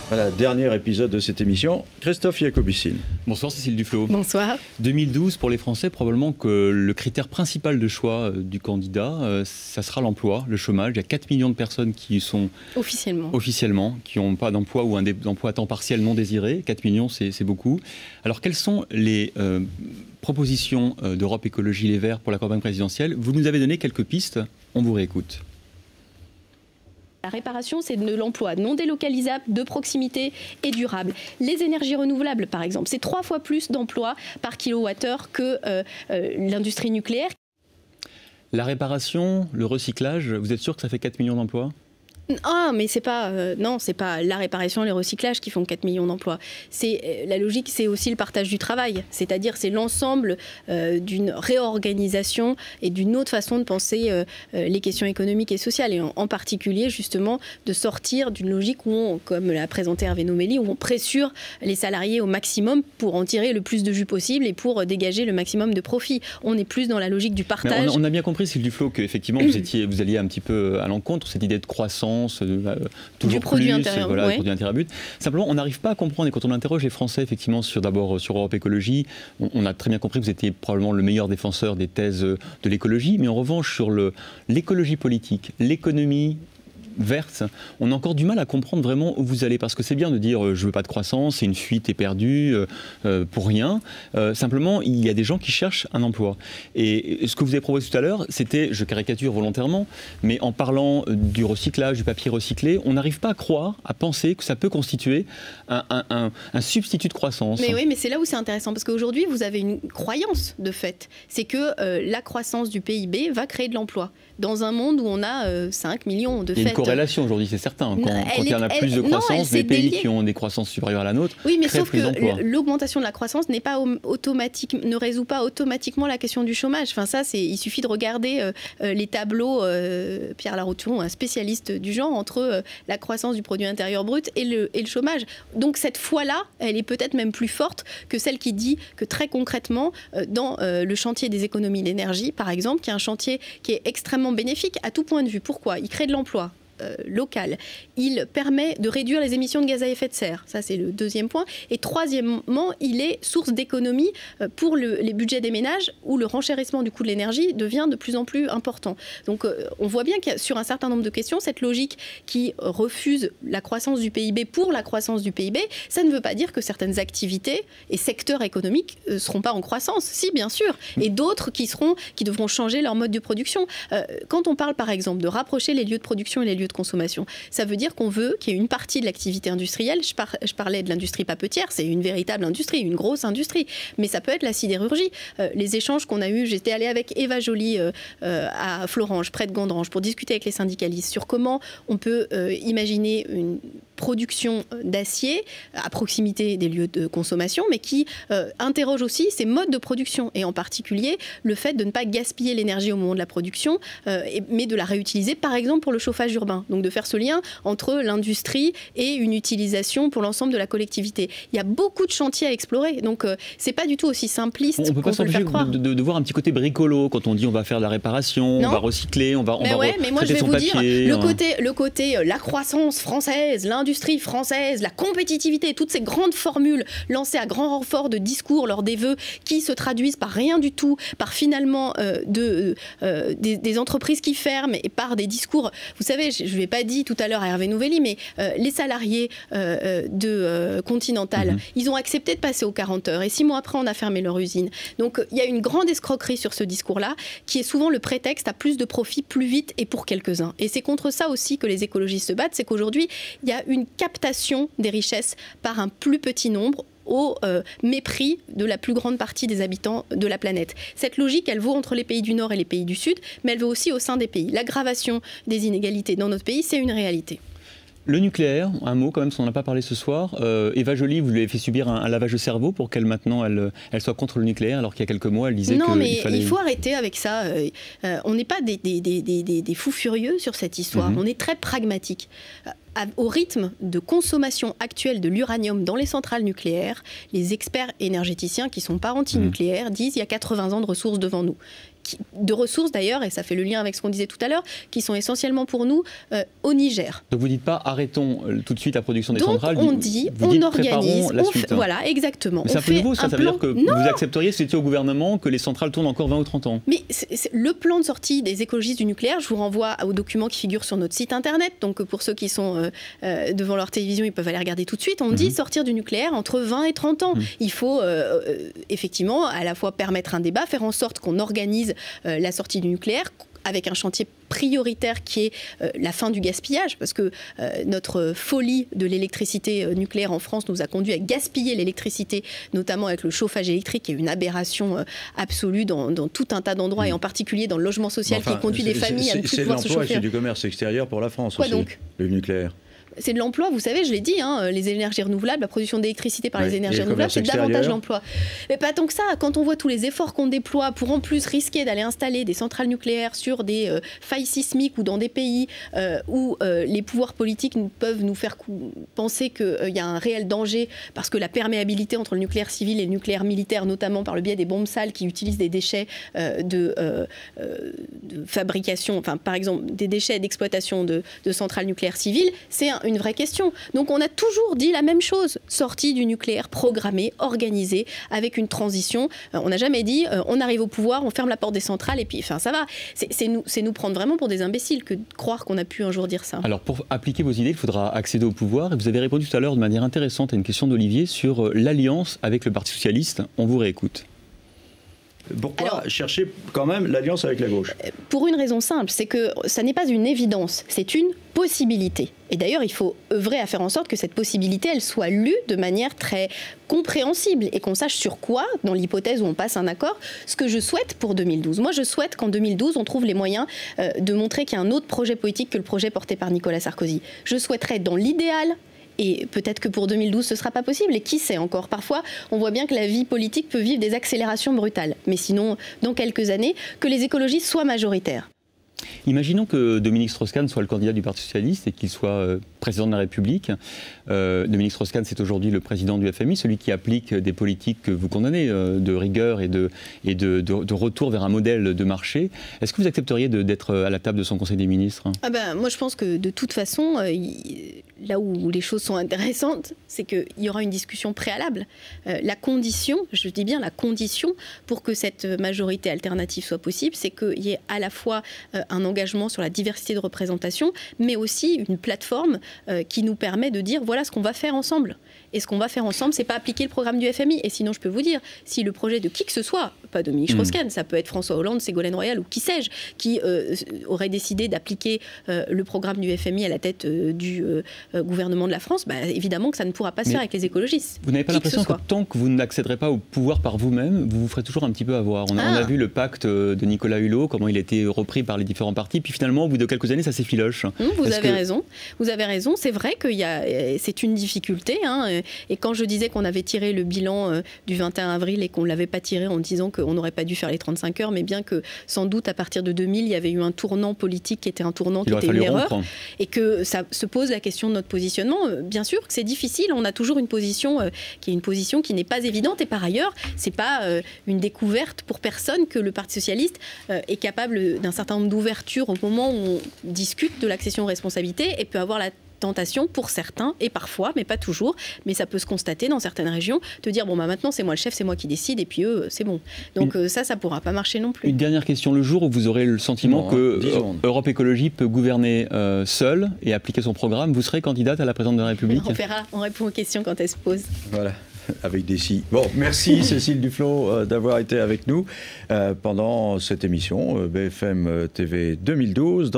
Voilà, dernier épisode de cette émission. Christophe Jacobicine. Bonsoir Cécile Duflot. Bonsoir. 2012, pour les Français, probablement que le critère principal de choix du candidat, ça sera l'emploi, le chômage. Il y a 4 millions de personnes qui sont officiellement qui n'ont pas d'emploi ou un emploi à temps partiel non désiré. 4 millions, c'est beaucoup. Alors, quelles sont les propositions d'Europe Écologie Les Verts pour la campagne présidentielle? Vous nous avez donné quelques pistes, on vous réécoute. La réparation, c'est de l'emploi non délocalisable, de proximité et durable. Les énergies renouvelables, par exemple, c'est 3 fois plus d'emplois par kilowattheure que l'industrie nucléaire. La réparation, le recyclage, vous êtes sûr que ça fait 4 millions d'emplois ? Ah, mais c'est pas non, c'est pas la réparation et le recyclage qui font 4 millions d'emplois. C'est la logique, c'est aussi le partage du travail, c'est-à-dire c'est l'ensemble d'une réorganisation et d'une autre façon de penser les questions économiques et sociales, et en particulier justement de sortir d'une logique où on, comme l'a présenté Hervé Nomelli, où on pressure les salariés au maximum pour en tirer le plus de jus possible et pour dégager le maximum de profit. On est plus dans la logique du partage. Mais on a bien compris, Sylvie Duflot, qu'effectivement vous alliez un petit peu à l'encontre, cette idée de croissance, du produit intérieur, voilà, produit intérieur brut. Simplement, on n'arrive pas à comprendre, et quand on interroge les Français, effectivement, d'abord sur Europe Écologie, on a très bien compris que vous étiez probablement le meilleur défenseur des thèses de l'écologie, mais en revanche, sur l'écologie politique, l'économie verte, on a encore du mal à comprendre vraiment où vous allez, parce que c'est bien de dire je veux pas de croissance, c'est une fuite éperdue pour rien. Simplement, il y a des gens qui cherchent un emploi. Et ce que vous avez proposé tout à l'heure, c'était, je caricature volontairement, mais en parlant du recyclage, du papier recyclé, on n'arrive pas à croire, à penser que ça peut constituer un substitut de croissance. Mais oui, mais c'est là où c'est intéressant, parce qu'aujourd'hui, vous avez une croyance de fait, c'est que la croissance du PIB va créer de l'emploi. Dans un monde où on a 5 millions de fait. Corrélation aujourd'hui, c'est certain. Quand il y en a plus de croissance, les pays qui ont des croissances supérieures à la nôtre. Oui, mais sauf que l'augmentation de la croissance n'est pas automatique, ne résout pas automatiquement la question du chômage. Enfin, ça, il suffit de regarder les tableaux. Pierre Larouturon, un spécialiste du genre, entre la croissance du produit intérieur brut et le chômage. Donc cette foi-là, elle est peut-être même plus forte que celle qui dit que très concrètement, dans le chantier des économies d'énergie, par exemple, qui est un chantier qui est extrêmement bénéfique à tout point de vue. Pourquoi ? Il crée de l'emploi local. Il permet de réduire les émissions de gaz à effet de serre. Ça, c'est le deuxième point. Et troisièmement, il est source d'économie pour les budgets des ménages, où le renchérissement du coût de l'énergie devient de plus en plus important. Donc, on voit bien que sur un certain nombre de questions, cette logique qui refuse la croissance du PIB pour la croissance du PIB, ça ne veut pas dire que certaines activités et secteurs économiques ne seront pas en croissance. Si, bien sûr. Et d'autres qui devront changer leur mode de production. Quand on parle, par exemple, de rapprocher les lieux de production et les lieux de consommation, ça veut dire qu'on veut qu'il y ait une partie de l'activité industrielle. Je parlais de l'industrie papetière, c'est une véritable industrie, une grosse industrie, mais ça peut être la sidérurgie. Les échanges qu'on a eus, j'étais allée avec Eva Joly à Florange, près de Gondrange, pour discuter avec les syndicalistes sur comment on peut imaginer une production d'acier à proximité des lieux de consommation, mais qui interroge aussi ces modes de production, et en particulier le fait de ne pas gaspiller l'énergie au moment de la production, mais de la réutiliser, par exemple pour le chauffage urbain. Donc de faire ce lien entre l'industrie et une utilisation pour l'ensemble de la collectivité. Il y a beaucoup de chantiers à explorer, donc c'est pas du tout aussi simpliste qu'on peut le faire croire. On peut pas s'empêcher de voir un petit côté bricolo quand on dit on va faire de la réparation, on va recycler, on va mais moi je vais vous dire, le côté la croissance française, l'industrie française, la compétitivité, toutes ces grandes formules lancées à grand renfort de discours lors des vœux, qui se traduisent par rien du tout, par finalement des entreprises qui ferment, et par des discours. Vous savez, je ne l'ai pas dit tout à l'heure à Hervé Novelli, mais les salariés de Continental, ils ont accepté de passer aux 40 heures, et 6 mois après, on a fermé leur usine. Donc il y a une grande escroquerie sur ce discours-là, qui est souvent le prétexte à plus de profit, plus vite et pour quelques-uns. Et c'est contre ça aussi que les écologistes se battent, c'est qu'aujourd'hui, il y a une captation des richesses par un plus petit nombre, au mépris de la plus grande partie des habitants de la planète. Cette logique, elle vaut entre les pays du Nord et les pays du Sud, mais elle vaut aussi au sein des pays. L'aggravation des inégalités dans notre pays, c'est une réalité. Le nucléaire, un mot quand même, si on n'en a pas parlé ce soir. Eva Joly, vous lui avez fait subir un lavage de cerveau pour qu'elle maintenant elle soit contre le nucléaire, alors qu'il y a quelques mois elle disait qu'il fallait... Non, mais il faut arrêter avec ça. On n'est pas des fous furieux sur cette histoire. On est très pragmatique. Au rythme de consommation actuelle de l'uranium dans les centrales nucléaires, les experts énergéticiens qui ne sont pas anti-nucléaires disent qu'il y a 80 ans de ressources devant nous. de ressources d'ailleurs, et ça fait le lien avec ce qu'on disait tout à l'heure, qui sont essentiellement pour nous au Niger. Donc vous ne dites pas arrêtons tout de suite la production des centrales. Donc on dit, on organise, voilà, exactement. Mais c'est un peu nouveau, ça veut dire que vous accepteriez, si vous étiez au gouvernement, que les centrales tournent encore 20 ou 30 ans. Mais le plan de sortie des écologistes du nucléaire, je vous renvoie aux documents qui figurent sur notre site internet, donc pour ceux qui sont devant leur télévision, ils peuvent aller regarder tout de suite. On dit sortir du nucléaire entre 20 et 30 ans. Il faut effectivement à la fois permettre un débat, faire en sorte qu'on organise la sortie du nucléaire avec un chantier prioritaire qui est la fin du gaspillage, parce que notre folie de l'électricité nucléaire en France nous a conduit à gaspiller l'électricité, notamment avec le chauffage électrique, qui est une aberration absolue dans tout un tas d'endroits, et en particulier dans le logement social, qui conduit des familles à ne plus pouvoir se chauffer. C'est de l'emploi et c'est du commerce extérieur pour la France Quoi aussi, donc le nucléaire. C'est de l'emploi, vous savez, je l'ai dit, les énergies renouvelables, la production d'électricité par les énergies renouvelables, c'est davantage d'emplois. Mais pas tant que ça. Quand on voit tous les efforts qu'on déploie pour en plus risquer d'aller installer des centrales nucléaires sur des failles sismiques ou dans des pays où les pouvoirs politiques peuvent nous faire penser qu'il y a un réel danger parce que la perméabilité entre le nucléaire civil et le nucléaire militaire, notamment par le biais des bombes sales qui utilisent des déchets de fabrication, enfin par exemple des déchets d'exploitation de centrales nucléaires civiles, c'est une vraie question. Donc on a toujours dit la même chose, sortie du nucléaire programmée, organisée, avec une transition. On n'a jamais dit on arrive au pouvoir, on ferme la porte des centrales et puis enfin ça va. C'est nous prendre vraiment pour des imbéciles que de croire qu'on a pu un jour dire ça. Alors pour appliquer vos idées, il faudra accéder au pouvoir. Et vous avez répondu tout à l'heure de manière intéressante à une question d'Olivier sur l'alliance avec le Parti socialiste. On vous réécoute. Pourquoi chercher quand même l'alliance avec la gauche? Pour une raison simple, c'est que ça n'est pas une évidence, c'est une possibilité. Et d'ailleurs, il faut œuvrer à faire en sorte que cette possibilité, elle soit lue de manière très compréhensible et qu'on sache sur quoi, dans l'hypothèse où on passe un accord, ce que je souhaite pour 2012. Moi, je souhaite qu'en 2012, on trouve les moyens de montrer qu'il y a un autre projet politique que le projet porté par Nicolas Sarkozy. Je souhaiterais, dans l'idéal, et peut-être que pour 2012, ce ne sera pas possible. Et qui sait encore? Parfois, on voit bien que la vie politique peut vivre des accélérations brutales. Mais sinon, dans quelques années, que les écologistes soient majoritaires. Imaginons que Dominique Strauss-Kahn soit le candidat du Parti socialiste et qu'il soit président de la République. Dominique Strauss-Kahn, c'est aujourd'hui le président du FMI, celui qui applique des politiques que vous condamnez, de rigueur et de retour vers un modèle de marché. Est-ce que vous accepteriez d'être à la table de son Conseil des ministres? Moi, je pense que de toute façon, là où les choses sont intéressantes, c'est qu'il y aura une discussion préalable. La condition, je dis bien la condition, pour que cette majorité alternative soit possible, c'est qu'il y ait à la fois un engagement sur la diversité de représentation, mais aussi une plateforme qui nous permet de dire voilà ce qu'on va faire ensemble. Et ce qu'on va faire ensemble, c'est pas appliquer le programme du FMI. Et sinon, je peux vous dire, si le projet de qui que ce soit, pas Dominique Strauss-Kahn, ça peut être François Hollande, Ségolène Royal ou qui sais-je, qui aurait décidé d'appliquer le programme du FMI à la tête du gouvernement de la France, évidemment que ça ne pourra pas se faire avec les écologistes. Vous n'avez pas l'impression que tant que vous n'accéderez pas au pouvoir par vous-même, vous vous ferez toujours un petit peu avoir? On a vu le pacte de Nicolas Hulot, comment il a été repris par les différents partis, puis finalement, au bout de quelques années, ça s'effiloche. Vous avez raison. C'est vrai que c'est une difficulté. Et quand je disais qu'on avait tiré le bilan du 21 avril et qu'on ne l'avait pas tiré en disant qu'on n'aurait pas dû faire les 35 heures, mais bien que sans doute à partir de 2000, il y avait eu un tournant politique qui était un tournant qui était une erreur. Et que ça se pose la question de notre positionnement. Bien sûr que c'est difficile. On a toujours une position qui est une position qui n'est pas évidente. Et par ailleurs, c'est pas une découverte pour personne que le Parti socialiste est capable d'un certain nombre d'ouvertures au moment où on discute de l'accession aux responsabilités et peut avoir la tentation pour certains, et parfois, mais pas toujours, mais ça peut se constater dans certaines régions, de dire, maintenant c'est moi le chef, c'est moi qui décide, et puis eux, c'est bon. Donc ça pourra pas marcher non plus. Une dernière question, le jour où vous aurez le sentiment que Europe Écologie peut gouverner seule et appliquer son programme, vous serez candidate à la présidente de la République? On verra, on répond aux questions quand elles se posent. Voilà. Avec des si. Bon, merci Cécile Duflot d'avoir été avec nous pendant cette émission BFM TV 2012.